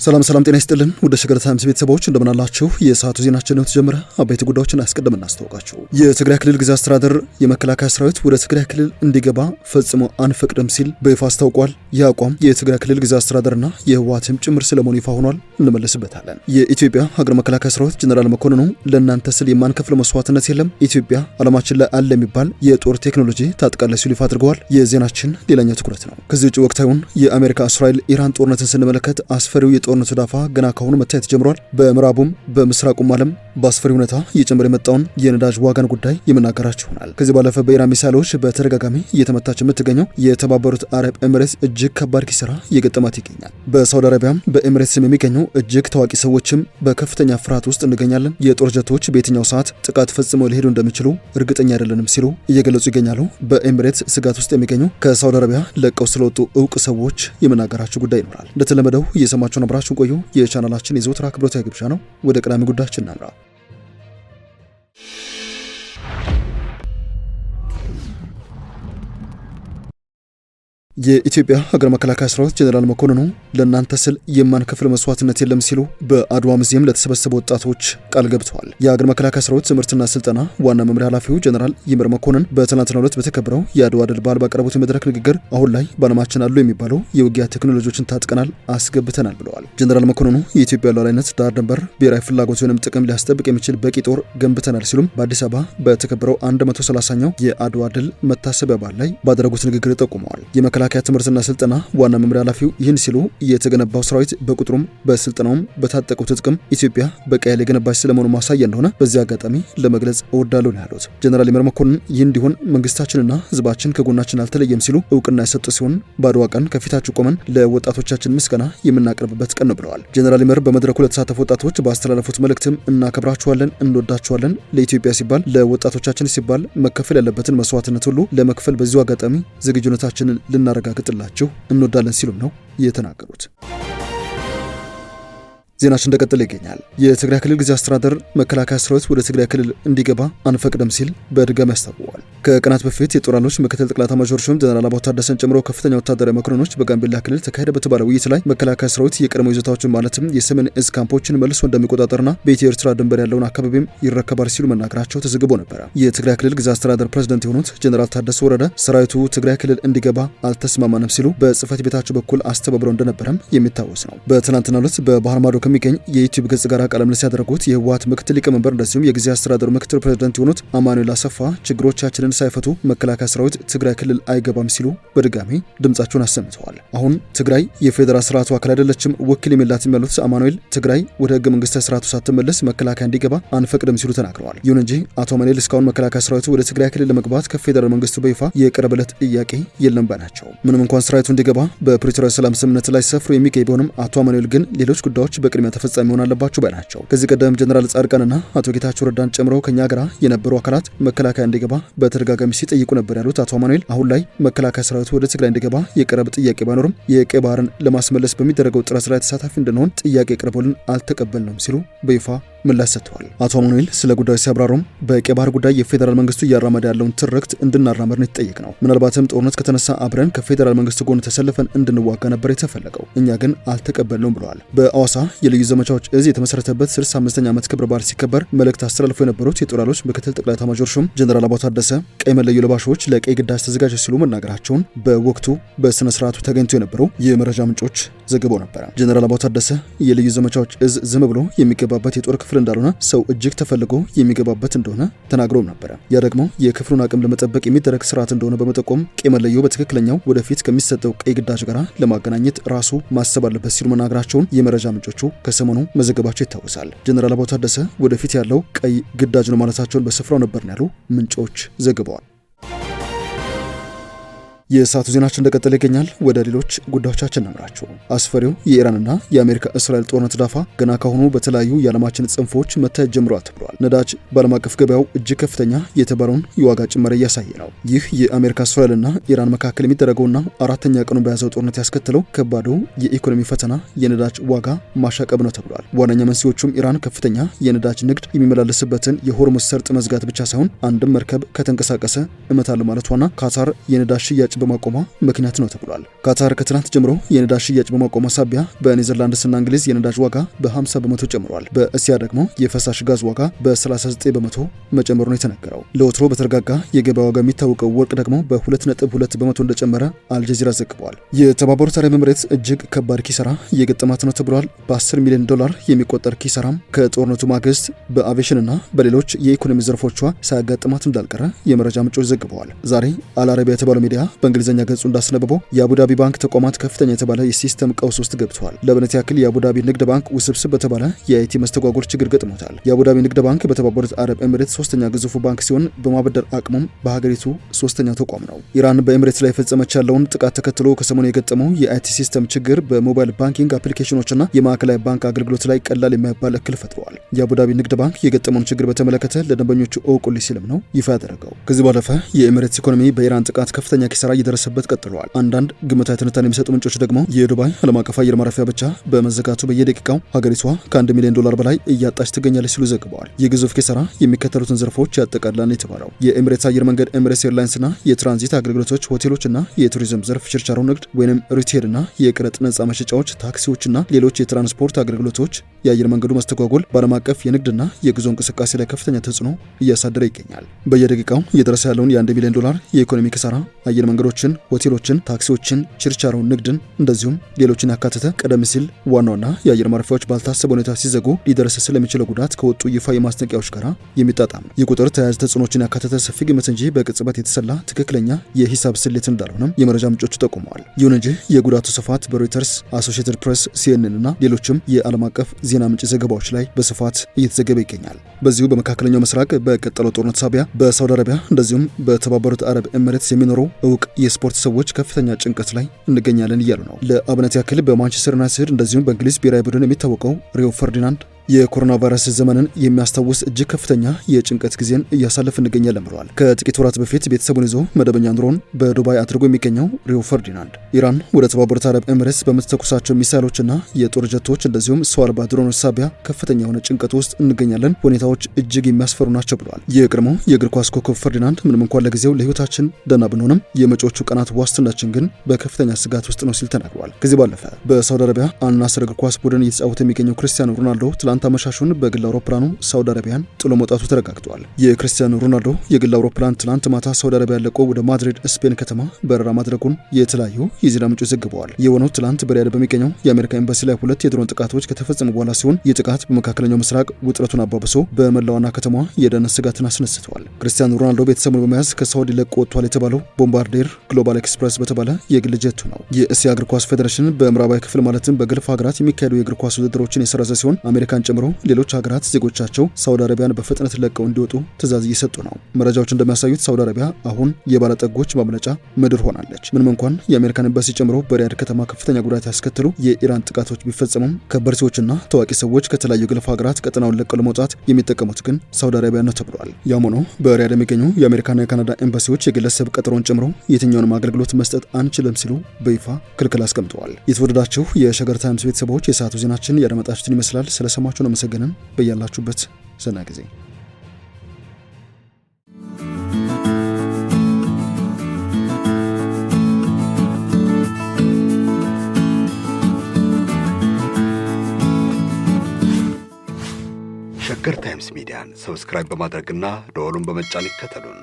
ሰላም ጤና ይስጥልን ወደ ሸገር ታይምስ ቤተሰቦች እንደምን አላችሁ? የሰዓቱ ዜናችን ነው ተጀመረ። አበይት ጉዳዮችን አስቀድመን እናስተዋውቃችሁ። የትግራይ ክልል ጊዜያዊ አስተዳደር የመከላከያ ሰራዊት ወደ ትግራይ ክልል እንዲገባ ፈጽሞ አንፈቅድም ሲል በይፋ አስታውቋል። የአቋም የትግራይ ክልል ጊዜያዊ አስተዳደርና የህወሓትም ጭምር ስለመሆኑ ይፋ ሆኗል። እንመለስበታለን። የኢትዮጵያ ሀገር መከላከያ ሰራዊት ጀነራል መኮንኑ ለእናንተ ስል የማንከፍለው መስዋዕትነት የለም፣ ኢትዮጵያ ዓለማችን ላይ አለ የሚባል የጦር ቴክኖሎጂ ታጥቃለች ሲሉ ይፋ አድርገዋል። የዜናችን ሌላኛው ትኩረት ነው። ከዚህ ውጭ ወቅታዊውን የአሜሪካ እስራኤል ኢራን ጦርነትን ስንመለከት አስፈሪው የጦርነቱ ዳፋ ገና ካሁኑ መታየት ጀምሯል። በምዕራቡም በምስራቁም ዓለም በአስፈሪ ሁኔታ እየጨመረ የመጣውን የነዳጅ ዋጋን ጉዳይ የምናገራችሁ ይሆናል። ከዚህ ባለፈ በኢራን ሚሳይሎች በተደጋጋሚ እየተመታች የምትገኘው የተባበሩት አረብ ኤሚሬትስ እጅግ ከባድ ኪሳራ እየገጠማት ይገኛል። በሳውዲ አረቢያም በኤሚሬትስ ስም የሚገኙ እጅግ ታዋቂ ሰዎችም በከፍተኛ ፍርሃት ውስጥ እንገኛለን፣ የጦር ጀቶች በየትኛው ሰዓት ጥቃት ፈጽመው ሊሄዱ እንደሚችሉ እርግጠኛ አይደለንም ሲሉ እየገለጹ ይገኛሉ። በኤሚሬትስ ስጋት ውስጥ የሚገኙ ከሳውዲ አረቢያ ለቀው ስለወጡ እውቅ ሰዎች የምናገራችሁ ጉዳይ ይኖራል። እንደተለመደው እየሰማችሁን አብራችሁን ቆዩ። የቻናላችን የዘወትር አክብሮታዊ ግብዣ ነው። ወደ ቀዳሚ ጉዳያችን እናምራ። የኢትዮጵያ ሀገር መከላከያ ሰራዊት ጀነራል መኮንኑ ለእናንተ ስል የማንከፍል መስዋዕትነት የለም ሲሉ በአድዋ ሙዚየም ለተሰበሰቡ ወጣቶች ቃል ገብተዋል። የሀገር መከላከያ ሰራዊት ትምህርትና ስልጠና ዋና መምሪያ ኃላፊው ጀነራል ይመር መኮንን በትናንትናው ዕለት በተከበረው የአድዋ ድል በዓል ባቀረቡት የመድረክ ንግግር አሁን ላይ በዓለማችን አሉ የሚባሉ የውጊያ ቴክኖሎጂዎችን ታጥቀናል፣ አስገብተናል ብለዋል። ጀነራል መኮንኑ የኢትዮጵያ ሉዓላዊነት፣ ዳር ድንበር፣ ብሔራዊ ፍላጎት ወይም ጥቅም ሊያስጠብቅ የሚችል በቂ ጦር ገንብተናል ሲሉም በአዲስ አበባ በተከበረው 130ኛው የአድዋ ድል መታሰቢያ በዓል ላይ ባደረጉት ንግግር ጠቁመዋል። የመከላከያ ትምህርትና ስልጠና ዋና መምሪያ ኃላፊው ይህን ሲሉ የተገነባው ሰራዊት በቁጥሩም በስልጠናውም በታጠቀው ትጥቅም ኢትዮጵያ በቀያል የገነባች ስለመሆኑ ማሳያ እንደሆነ በዚህ አጋጣሚ ለመግለጽ እወዳለሁ ነው ያሉት። ጀነራል ይመር መኮንን ይህ እንዲሆን መንግስታችንና ህዝባችን ከጎናችን አልተለየም ሲሉ እውቅና የሰጡ ሲሆን በአድዋ ቀን ከፊታችሁ ቆመን ለወጣቶቻችን ምስጋና የምናቀርብበት ቀን ነው ብለዋል። ጀነራል ይመር በመድረኩ ለተሳተፉ ወጣቶች ባስተላለፉት መልእክትም እናከብራችኋለን፣ እንወዳችኋለን፣ ለኢትዮጵያ ሲባል ለወጣቶቻችን ሲባል መከፈል ያለበትን መስዋዕትነት ሁሉ ለመክፈል በዚሁ አጋጣሚ ዝግጁነታችንን ልናረጋግጥላችሁ እንወዳለን ሲሉም ነው የተናገሩት። ዜናችን እንደቀጠለ ይገኛል። የትግራይ ክልል ጊዜያዊ አስተዳደር መከላከያ ሰራዊት ወደ ትግራይ ክልል እንዲገባ አንፈቅድም ሲል በድጋሚ አስታውቋል። ከቀናት በፊት የጦር ኃይሎች ምክትል ጠቅላይ ኤታማዦር ሹም ጀነራል አበባው ታደሰን ጨምሮ ከፍተኛ ወታደራዊ መኮንኖች በጋምቤላ ክልል ተካሄደ በተባለው ውይይት ላይ መከላከያ ሰራዊት የቀድሞ ይዞታዎችን ማለትም የሰሜን እዝ ካምፖችን መልሶ እንደሚቆጣጠርና በኢትዮ ኤርትራ ድንበር ያለውን አካባቢም ይረከባል ሲሉ መናገራቸው ተዘግቦ ነበረ። የትግራይ ክልል ጊዜያዊ አስተዳደር ፕሬዝዳንት የሆኑት ጀነራል ታደሰ ወረደ ሰራዊቱ ትግራይ ክልል እንዲገባ አልተስማማንም ሲሉ በጽህፈት ቤታቸው በኩል አስተባብረው እንደነበረም የሚታወስ ነው። በትናንትናው ዕለት በባህር ማዶ ከሚገኝ የዩቲዩብ ገጽ ጋር ቃለ ምልልስ ያደረጉት የህወሓት ምክትል ሊቀመንበር እንደዚሁም የጊዜያዊ አስተዳደሩ ምክትል ፕሬዝዳንት የሆኑት አማኑኤል አሰፋ ችግሮቻችንን ሳይፈቱ መከላከያ ሰራዊት ትግራይ ክልል አይገባም ሲሉ በድጋሚ ድምጻቸውን አሰምተዋል። አሁን ትግራይ የፌዴራል ስርዓቱ አካል አይደለችም፣ ወኪል የላትም ያሉት አማኑኤል ትግራይ ወደ ህገ መንግስታዊ ስርዓቱ ሳትመለስ መከላከያ እንዲገባ አንፈቅድም ሲሉ ተናግረዋል። ይሁን እንጂ አቶ አማኑኤል እስካሁን መከላከያ ሰራዊቱ ወደ ትግራይ ክልል ለመግባት ከፌዴራል መንግስቱ በይፋ የቀረበለት ጥያቄ የለም ባይ ናቸው። ምንም እንኳን ሰራዊቱ እንዲገባ በፕሪቶሪያ ሰላም ስምምነት ላይ ሰፍሮ የሚገኝ ቢሆንም አቶ አማኑኤል ግን ሌሎች ጉዳዮች በቅድሚያ ተፈጻሚ መሆን አለባቸው ባይ ናቸው። ከዚህ ቀደም ጀነራል ጻድቃንና አቶ ጌታቸው ረዳን ጨምሮ ከኛ ጋር የነበሩ አካላት መከላከያ እንዲገባ በተደጋጋሚ ሲጠይቁ ነበር ያሉት አቶ አማኑኤል አሁን ላይ መከላከያ ሰራዊቱ ወደ ትግራይ እንዲገባ የቀረበ ጥያቄ ባይኖርም የቀይ ባህርን ለማስመለስ በሚደረገው ጥረት ላይ ተሳታፊ እንድንሆን ጥያቄ ቀርቦልን አልተቀበልነውም ሲሉ በይፋ ምላሽ ሰጥተዋል። አቶ አማኑኤል ስለ ጉዳዩ ሲያብራሩም በቀይ ባህር ጉዳይ የፌዴራል መንግስቱ እያራመደ ያለውን ትርክት እንድናራመድ ነው የተጠየቅነው። ምናልባትም ጦርነት ከተነሳ አብረን ከፌዴራል መንግስቱ ጎን ተሰልፈን እንድንዋጋ ነበር የተፈለገው፣ እኛ ግን አልተቀበልነውም ብለዋል። በአዋሳ የልዩ ዘመቻዎች እዝ የተመሰረተበት 65ኛ ዓመት ክብረ በዓል ሲከበር መልእክት አስተላልፈው የነበሩት የጦር ኃይሎች ምክትል ጠቅላይ ኤታማዦር ሹም ጀነራል አበባው ታደሰ ቀይ መለዮ ለባሾች ለቀይ ግዳጅ ተዘጋጀ ሲሉ መናገራቸውን በወቅቱ በስነ ስርዓቱ ተገኝቶ የነበሩ የመረጃ ምንጮች ዘግበው ነበር። ጀነራል አበባው ታደሰ የልዩ ዘመቻዎች እዝ ዝም ብሎ የሚገባበት የጦር ክፍል እንዳልሆነ ሰው እጅግ ተፈልጎ የሚገባበት እንደሆነ ተናግረው ነበር። ያ ደግሞ የክፍሉን አቅም ለመጠበቅ የሚደረግ ስርዓት እንደሆነ በመጠቆም ቀይ መለዮ በትክክለኛው ወደፊት ከሚሰጠው ቀይ ግዳጅ ጋር ለማገናኘት ራሱ ማሰብ አለበት ሲሉ መናገራቸውን የመረጃ ምንጮቹ ከሰሞኑ መዘገባቸው ይታወሳል። ጀነራል አበባው ታደሰ ወደፊት ያለው ቀይ ግዳጅ ነው ማለታቸውን በስፍራው ነበር ያሉ ምንጮች ዘግበዋል። የሰዓቱ ዜናችን እንደቀጠለ ይገኛል። ወደ ሌሎች ጉዳዮቻችን እናምራችሁ። አስፈሪው የኢራንና የአሜሪካ እስራኤል ጦርነት ዳፋ ገና ካሁኑ በተለያዩ የዓለማችን ጽንፎች መታየት ጀምሯል ተብሏል። ነዳጅ በዓለም አቀፍ ገበያው እጅግ ከፍተኛ የተባለውን የዋጋ ጭማሪ እያሳየ ነው። ይህ የአሜሪካ እስራኤልና ኢራን መካከል የሚደረገውና አራተኛ ቀኑን በያዘው ጦርነት ያስከተለው ከባዱ የኢኮኖሚ ፈተና የነዳጅ ዋጋ ማሻቀብ ነው ተብሏል። ዋነኛ መንስኤዎቹም ኢራን ከፍተኛ የነዳጅ ንግድ የሚመላለስበትን የሆርሙዝ ሰርጥ መዝጋት ብቻ ሳይሆን አንድም መርከብ ከተንቀሳቀሰ እመታለሁ ማለቷና ካታር የነዳጅ ሽያጭ በማቆሟ ምክንያት ነው ተብሏል። ካታር ከትናንት ጀምሮ የነዳጅ ሽያጭ በማቆሟ ሳቢያ በኔዘርላንድስና እንግሊዝ የነዳጅ ዋጋ በ50 በመቶ ጨምሯል። በእስያ ደግሞ የፈሳሽ ጋዝ ዋጋ በ39 በመቶ መጨመሩ ነው የተነገረው። ለወትሮ በተረጋጋ የገበያ ዋጋ የሚታወቀው ወርቅ ደግሞ በ2.2 በመቶ እንደጨመረ አልጀዚራ ዘግቧል። የተባበሩት አረብ ኤምሬትስ እጅግ ከባድ ኪሳራ እየገጠማት ነው ተብሏል። በ10 ሚሊዮን ዶላር የሚቆጠር ኪሳራም ከጦርነቱ ማግስት በአቪዬሽንና በሌሎች የኢኮኖሚ ዘርፎቿ ሳያጋጥማት እንዳልቀረ የመረጃ ምንጮች ዘግበዋል። ዛሬ አልአረቢያ የተባለው ሚዲያ በእንግሊዝኛ ገጹ እንዳስነበበው የአቡዳቢ ባንክ ተቋማት ከፍተኛ የተባለ የሲስተም ቀውስ ውስጥ ገብተዋል። ለአብነት ያክል የአቡዳቢ ንግድ ባንክ ውስብስብ በተባለ የአይቲ መስተጓጎል ችግር ገጥሞታል። የአቡዳቢ ንግድ ባንክ በተባበሩት አረብ ኤምሬትስ ሶስተኛ ግዙፉ ባንክ ሲሆን በማበደር አቅሙም በሀገሪቱ ሶስተኛው ተቋም ነው። ኢራን በኤምሬትስ ላይ ፈጸመች ያለውን ጥቃት ተከትሎ ከሰሞኑ የገጠመው የአይቲ ሲስተም ችግር በሞባይል ባንኪንግ አፕሊኬሽኖችና የማዕከላዊ ባንክ አገልግሎት ላይ ቀላል የማይባል እክል ፈጥረዋል። የአቡዳቢ ንግድ ባንክ የገጠመውን ችግር በተመለከተ ለደንበኞቹ እውቁልኝ ሲልም ነው ይፋ ያደረገው። ከዚህ ባለፈ የኤምሬትስ ኢኮኖሚ በኢራን ጥቃት ከፍተኛ ኪሳራ እየደረሰበት ቀጥሏል። አንዳንድ ግምታዊ ትንታኔ የሚሰጡ ምንጮች ደግሞ የዱባይ ዓለም አቀፍ አየር ማረፊያ ብቻ በመዘጋቱ በየደቂቃው ሀገሪቷ ከ1 ሚሊዮን ዶላር በላይ እያጣች ትገኛለች ሲሉ ዘግበዋል። የግዙፍ ኪሳራ የሚከተሉትን ዘርፎች ያጠቃልላል የተባለው የኤምሬትስ አየር መንገድ፣ ኤምሬትስ ኤርላይንስና የትራንዚት አገልግሎቶች፣ ሆቴሎችና የቱሪዝም ዘርፍ፣ ችርቻሮ ንግድ ወይም ሪቴልና የቀረጥ ነጻ መሸጫዎች፣ ታክሲዎችና ሌሎች የትራንስፖርት አገልግሎቶች። የአየር መንገዱ መስተጓጎል በዓለም አቀፍ የንግድና የጉዞ እንቅስቃሴ ላይ ከፍተኛ ተጽዕኖ እያሳደረ ይገኛል። በየደቂቃው እየደረሰ ያለውን የ1 ሚሊዮን ዶላር የኢኮኖሚ ኪሳራ አየር መንገዶችን፣ ሆቴሎችን፣ ታክሲዎችን፣ ችርቻሮ ንግድን እንደዚሁም ሌሎችን ያካተተ ቀደም ሲል ዋና ዋና የአየር ማረፊያዎች ባልታሰበ ሁኔታ ሲዘጉ ሊደርስ ስለሚችለው ጉዳት ከወጡ ይፋ ማስጠንቀቂያዎች ጋር የሚጣጣም ነው። ይህ ቁጥር ተያያዥ ተጽዕኖችን ያካተተ ሰፊ ግምት እንጂ በቅጽበት የተሰላ ትክክለኛ የሂሳብ ስሌት እንዳልሆነም የመረጃ ምንጮቹ ጠቁመዋል። ይሁን እንጂ የጉዳቱ ስፋት በሮይተርስ፣ አሶሺየትድ ፕሬስ፣ ሲኤንኤን እና ሌሎችም የዓለም አቀፍ ዜና ምንጭ ዘገባዎች ላይ በስፋት እየተዘገበ ይገኛል። በዚሁ በመካከለኛው ምስራቅ በቀጠለው ጦርነት ሳቢያ በሳውዲ አረቢያ እንደዚሁም በተባበሩት አረብ ኤምሬትስ የሚኖሩ እውቅ የስፖርት ሰዎች ከፍተኛ ጭንቀት ላይ እንገኛለን እያሉ ነው። ለአብነት ያክል በማንቸስተር ዩናይትድ እንደዚሁም በእንግሊዝ ብሔራዊ ቡድን የሚታወቀው ሪዮ ፈርዲናንድ የኮሮና ቫይረስ ዘመንን የሚያስታውስ እጅግ ከፍተኛ የጭንቀት ጊዜን እያሳለፍ እንገኛለን ብለዋል። ከጥቂት ወራት በፊት ቤተሰቡን ይዞ መደበኛ ኑሮን በዱባይ አድርጎ የሚገኘው ሪዮ ፈርዲናንድ ኢራን ወደ ተባበሩት አረብ ኤምሬትስ በምትተኩሳቸው ሚሳይሎችና የጦር ጀቶች እንደዚሁም ሰው አልባ ድሮኖች ሳቢያ ከፍተኛ የሆነ ጭንቀት ውስጥ እንገኛለን፣ ሁኔታዎች እጅግ የሚያስፈሩ ናቸው ብለዋል። የቀድሞው የእግር ኳስ ኮከብ ፈርዲናንድ ምንም እንኳን ለጊዜው ለሕይወታችን ደህና ብንሆንም የመጪዎቹ ቀናት ዋስትናችን ግን በከፍተኛ ስጋት ውስጥ ነው ሲል ተናግሯል። ከዚህ ባለፈ በሳውዲ አረቢያ አልናስር እግር ኳስ ቡድን እየተጫወተ የሚገኘው ክርስቲያኖ ሮናልዶ ትላንት አመሻሹን በግል አውሮፕላኑ ሳውዲ አረቢያን ጥሎ መውጣቱ ተረጋግጧል። የክርስቲያኖ ሮናልዶ የግል አውሮፕላን ትላንት ማታ ሳውዲ አረቢያ ለቆ ወደ ማድሪድ ስፔን ከተማ በረራ ማድረጉን የተለያዩ የዜና ምንጮች ዘግበዋል። የሆነው ትላንት በሪያድ በሚገኘው የአሜሪካ ኤምባሲ ላይ 2 የድሮን ጥቃቶች ከተፈጸሙ በኋላ ሲሆን ይህ ጥቃት በመካከለኛው ምስራቅ ውጥረቱን አባብሶ በመላዋና ከተማዋ የደህንነት ስጋትን አስነስተዋል። ክርስቲያኖ ሮናልዶ ቤተሰቡን በመያዝ ከሳውዲ ለቆ ወጥቷል የተባለው ቦምባርዴር ግሎባል ኤክስፕረስ በተባለ የግል ጀቱ ነው። የእስያ እግር ኳስ ፌዴሬሽን በምዕራባዊ ክፍል ማለትም በገልፍ ሀገራት የሚካሄዱ የእግር ኳስ ውድድሮችን የሰረዘ ሲሆን አሜሪካን ጨምሮ ሌሎች ሀገራት ዜጎቻቸው ሳውዲ አረቢያን በፍጥነት ለቀው እንዲወጡ ትዕዛዝ እየሰጡ ነው። መረጃዎች እንደሚያሳዩት ሳውዲ አረቢያ አሁን የባለጠጎች ማምለጫ ምድር ሆናለች። ምንም እንኳን የአሜሪካን ኤምባሲ ጨምሮ በሪያድ ከተማ ከፍተኛ ጉዳት ያስከትሉ የኢራን ጥቃቶች ቢፈጸሙም ከበርቴዎችና ታዋቂ ሰዎች ከተለያዩ የገልፍ ሀገራት ቀጠናውን ለቀው ለመውጣት የሚጠቀሙት ግን ሳውዲ አረቢያ ነው ተብሏል። ያም ሆኖ በሪያድ የሚገኙ የአሜሪካና የካናዳ ኤምባሲዎች የግለሰብ ቀጠሮን ጨምሮ የትኛውንም አገልግሎት መስጠት አንችልም ሲሉ በይፋ ክልክል አስቀምጠዋል። የተወደዳችሁ የሸገር ታይምስ ቤተሰቦች የሰዓቱ ዜናችን ያደመጣችሁትን ይመስላል። ስለሰማችሁን አመሰግነን። በያላችሁበት ሰና ጊዜ ሸገር ታይምስ ሚዲያን ሰብስክራይብ በማድረግና ደወሉን በመጫን ይከተሉን።